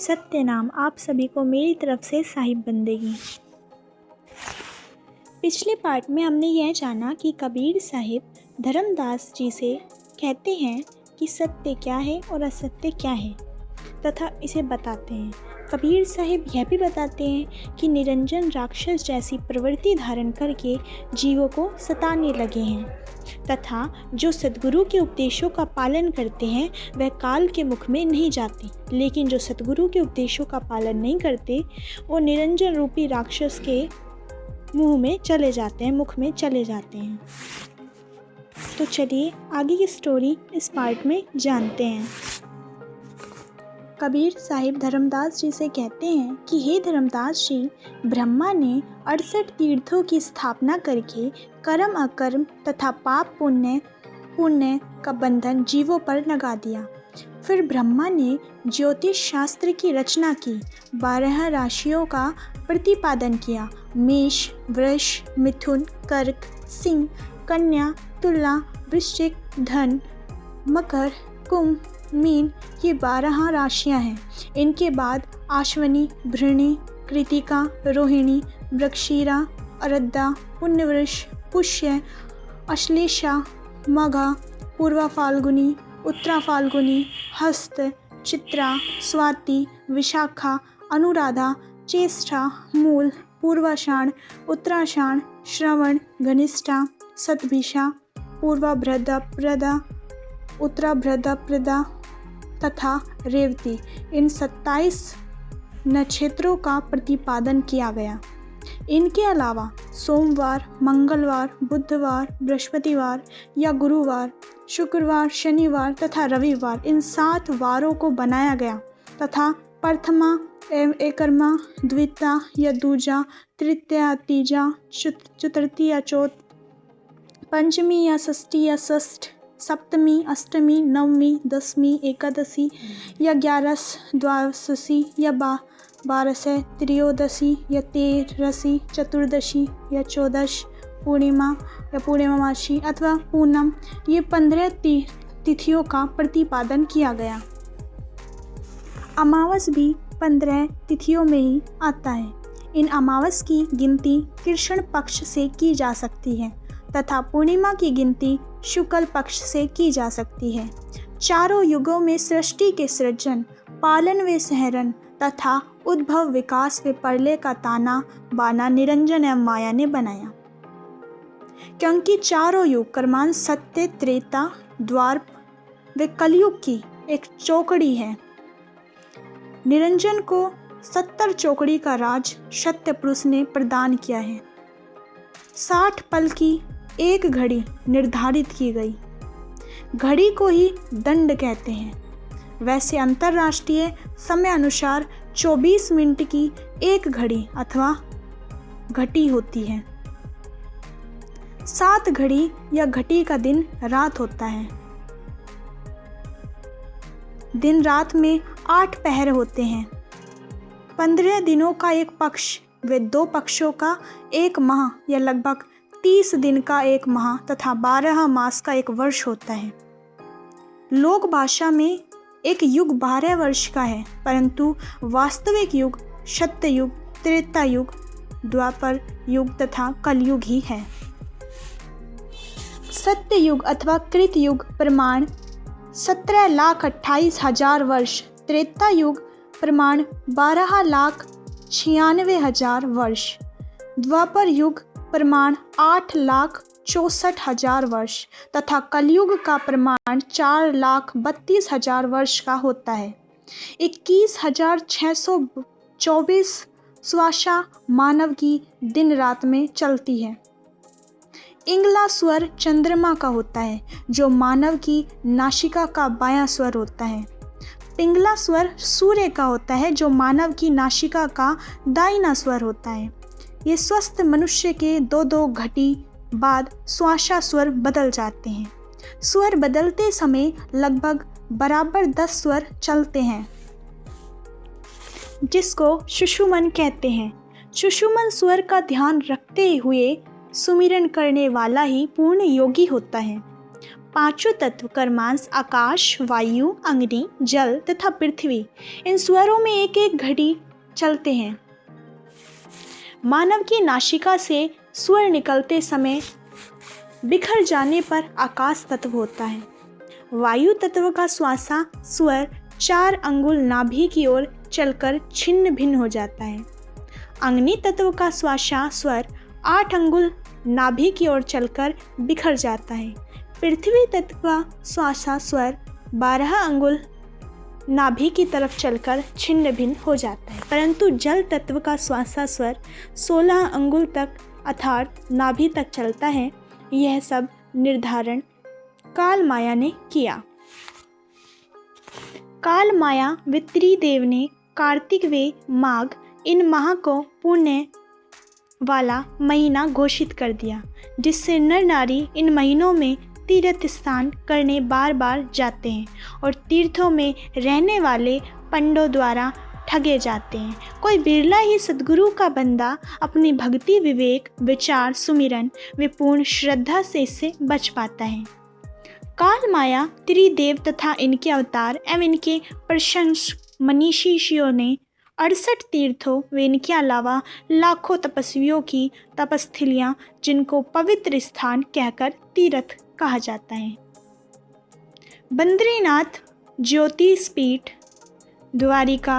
सत्यनाम आप सभी को मेरी तरफ से साहिब बंदगी। पिछले पार्ट में हमने यह जाना कि कबीर साहिब धर्मदास जी से कहते हैं कि सत्य क्या है और असत्य क्या है तथा इसे बताते हैं। कबीर साहिब यह भी बताते हैं कि निरंजन राक्षस जैसी प्रवृत्ति धारण करके जीवों को सताने लगे हैं तथा जो सद्गुरु के उपदेशों का पालन करते हैं वह काल के मुख में नहीं जाते, लेकिन जो सद्गुरु के उपदेशों का पालन नहीं करते वो निरंजन रूपी राक्षस के मुंह में चले जाते हैं, मुख में चले जाते हैं। तो चलिए आगे की स्टोरी इस पार्ट में जानते हैं। कबीर साहिब धर्मदास जी से कहते हैं कि हे धर्मदास जी, ब्रह्मा ने 68 तीर्थों की स्थापना करके कर्म अकर्म तथा पाप पुण्य का बंधन जीवों पर लगा दिया। फिर ब्रह्मा ने ज्योतिष शास्त्र की रचना की, 12 राशियों का प्रतिपादन किया। मेष, वृष, मिथुन, कर्क, सिंह, कन्या, तुला, वृश्चिक, धन, मकर, कुंभ, मीन, ये 12 राशियां हैं। इनके बाद अश्विनी, भृणी, कृतिका, रोहिणी, मृगशीरा, आरद्रा, पुण्यवृष, पुष्य, अश्लेषा, मघा, पूर्वा फाल्गुनी, उत्तरा फाल्गुनी, हस्त, चित्रा, स्वाति, विशाखा, अनुराधा, ज्येष्ठा, मूल, पूर्वाषाढ़, उत्तराषाढ़, श्रवण, घनिष्ठा, शतभिषा, पूर्वाभद्रप्रदा, उत्तराभद्रप्रदा तथा रेवती। इन 27 नक्षत्रों का प्रतिपादन किया गया। इनके अलावा सोमवार, मंगलवार, बुधवार, बृहस्पतिवार या गुरुवार, शुक्रवार, शनिवार तथा रविवार, इन 7 वारों को बनाया गया तथा प्रथमा एवं एकरमा, द्वितीया या दूजा, तृतीया, तीजा, चतुर्थी या चौथ, पंचमी या षष्ठी या षष्ठ, सप्तमी, अष्टमी, नवमी, दसवीं, एकादशी या 11, द्वादशी या 12, त्रयोदशी या 13, चतुर्दशी या 14, पूर्णिमा या पूर्णिमासी अथवा पूनम, ये 15 तिथियों का प्रतिपादन किया गया। अमावस भी 15 तिथियों में ही आता है। इन अमावस की गिनती कृष्ण पक्ष से की जा सकती है तथा पूर्णिमा की गिनती शुक्ल पक्ष से की जा सकती है। चारों युगों में सृष्टि के सृजन, पालन व सहरण तथा उद्भव, विकास व प्रलय का ताना बाना निरंजन एवं माया ने बनाया। क्योंकि चारों युग क्रमांक सत्य, त्रेता, द्वापर व कलयुग की एक चौकड़ी है। निरंजन को 70 चौकड़ी का राज सत्य पुरुष ने प्रदान किया है। 60 पल की एक घड़ी निर्धारित की गई। घड़ी को ही दंड कहते हैं। वैसे अंतर्राष्ट्रीय समय अनुसार 24 मिनट की एक घड़ी अथवा घटी होती है। 7 घड़ी या घटी का दिन रात होता है। दिन रात में 8 पहर होते हैं। 15 दिनों का एक पक्ष व 2 पक्षों का एक माह या लगभग 30 दिन का एक माह तथा 12 मास का एक वर्ष होता है। लोक भाषा में एक युग 12 वर्ष का है, परंतु वास्तविक युग सत्य युग, त्रेता युग, द्वापर युग तथा कलयुग ही है। सत्य युग अथवा कृत युग प्रमाण 17,28,000 वर्ष, त्रेता युग प्रमाण 12,96,000 वर्ष, द्वापर युग प्रमाण 8,64,000 वर्ष तथा कलयुग का प्रमाण 4,32,000 वर्ष का होता है। 21,624 श्वासा मानव की दिन रात में चलती है। इंगला स्वर चंद्रमा का होता है जो मानव की नासिका का बायां स्वर होता है। पिंगला स्वर सूर्य का होता है जो मानव की नासिका का दाहिना स्वर होता है। ये स्वस्थ मनुष्य के 2-2 घटी बाद श्वासा स्वर बदल जाते हैं। स्वर बदलते समय लगभग बराबर 10 स्वर चलते हैं जिसको सुषुमन कहते हैं। सुषुमन स्वर का ध्यान रखते हुए सुमिरन करने वाला ही पूर्ण योगी होता है। पांचों तत्व कर्मांश आकाश, वायु, अग्नि, जल तथा पृथ्वी, इन स्वरों में एक एक घड़ी चलते हैं। मानव की नासिका से स्वर निकलते समय बिखर जाने पर आकाश तत्व होता है। वायु तत्व का श्वासा स्वर 4 अंगुल नाभि की ओर चलकर छिन्न भिन्न हो जाता है। अग्नि तत्व का श्वासा स्वर 8 अंगुल नाभि की ओर चलकर बिखर जाता है। पृथ्वी तत्व का श्वासा स्वर 12 अंगुल नाभि की तरफ चलकर छिन्न भिन्न हो जाता है, परंतु जल तत्व का श्वासा स्वर 16 अंगुल तक अर्थात नाभि तक चलता है। यह सब निर्धारण काल माया ने किया। काल माया व त्रिदेव ने कार्तिक व माघ इन माह को पुण्य वाला महीना घोषित कर दिया, जिससे नर नारी इन महीनों में तीर्थ स्नान करने बार बार जाते हैं और तीर्थों में रहने वाले पंडों द्वारा ठगे जाते हैं। कोई बिरला ही सद्गुरु का बंदा अपनी भक्ति, विवेक, विचार, सुमिरन व पूर्ण श्रद्धा से इससे बच पाता है। काल माया त्रिदेव तथा इनके अवतार एवं इनके प्रशंसक मनीषियों ने 68 तीर्थों व इनके अलावा लाखों तपस्वियों की तपस्थलियाँ, जिनको पवित्र स्थान कहकर तीर्थ कहा जाता है, बद्रीनाथ, ज्योतिषपीठ, द्वारिका,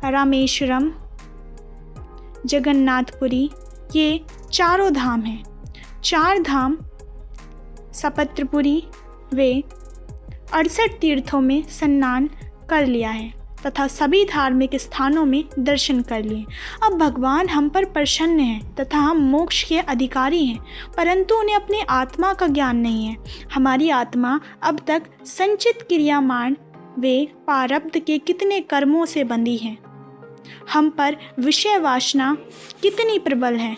रामेश्वरम, जगन्नाथपुरी, ये चारों धाम हैं। 4 धाम सपत्रपुरी वे 68 तीर्थों में स्नान कर लिया है तथा सभी धार्मिक स्थानों में दर्शन कर लिए। अब भगवान हम पर प्रसन्न हैं तथा हम मोक्ष के अधिकारी हैं, परंतु उन्हें अपनी आत्मा का ज्ञान नहीं है। हमारी आत्मा अब तक संचित क्रियामान वे प्रारब्ध के कितने कर्मों से बंधी है। हम पर विषय वासना कितनी प्रबल है।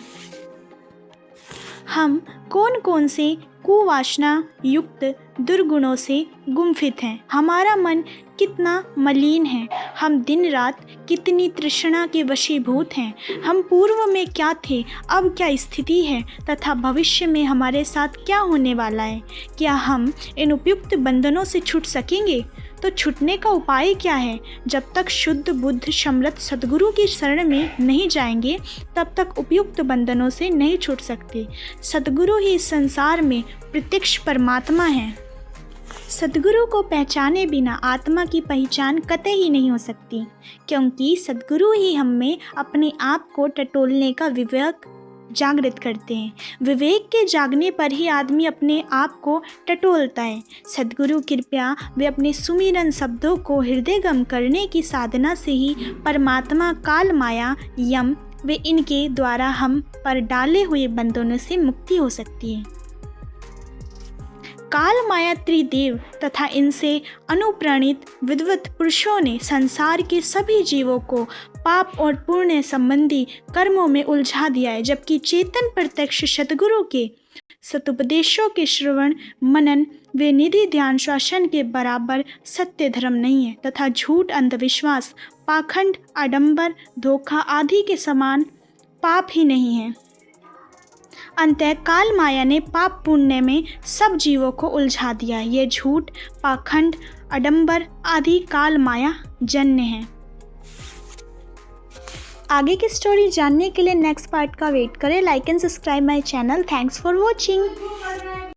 हम कौन कौन से कुवासना युक्त दुर्गुणों से गुम्फित हैं। हमारा मन कितना मलिन है। हम दिन रात कितनी तृष्णा के वशीभूत हैं। हम पूर्व में क्या थे, अब क्या स्थिति है तथा भविष्य में हमारे साथ क्या होने वाला है। क्या हम इन उपयुक्त बंधनों से छूट सकेंगे? तो छूटने का उपाय क्या है? जब तक शुद्ध बुद्ध समर्थ सद्गुरु की शरण में नहीं जाएंगे, तब तक उपयुक्त बंधनों से नहीं छूट सकते। सद्गुरु ही इस संसार में प्रत्यक्ष परमात्मा है। सद्गुरु को पहचाने बिना आत्मा की पहचान कतई नहीं हो सकती, क्योंकि सद्गुरु ही हम में अपने आप को टटोलने का विवेक जागृत करते हैं। विवेक के जागने पर ही आदमी अपने आप को टटोलता है। सद्गुरु कृपया वे अपने सुमिरन शब्दों को हृदयगम करने की साधना से ही परमात्मा काल माया यम वे इनके द्वारा हम पर डाले हुए बंधनों से मुक्ति हो सकती है। काल माया त्रिदेव तथा इनसे अनुप्राणित विद्वत पुरुषों ने संसार के सभी जीवों को पाप और पुण्य संबंधी कर्मों में उलझा दिया है, जबकि चेतन प्रत्यक्ष सद्गुरु के सतुपदेशों के श्रवण, मनन व निधि ध्यान शासन के बराबर सत्य धर्म नहीं है तथा झूठ, अंधविश्वास, पाखंड, आडंबर, धोखा आदि के समान पाप ही नहीं है। अंतः काल माया ने पाप पुण्य में सब जीवों को उलझा दिया। ये झूठ, पाखंड, आडंबर आदि काल माया जन्य हैं। आगे की स्टोरी जानने के लिए नेक्स्ट पार्ट का वेट करें। Like and subscribe my channel. Thanks for watching.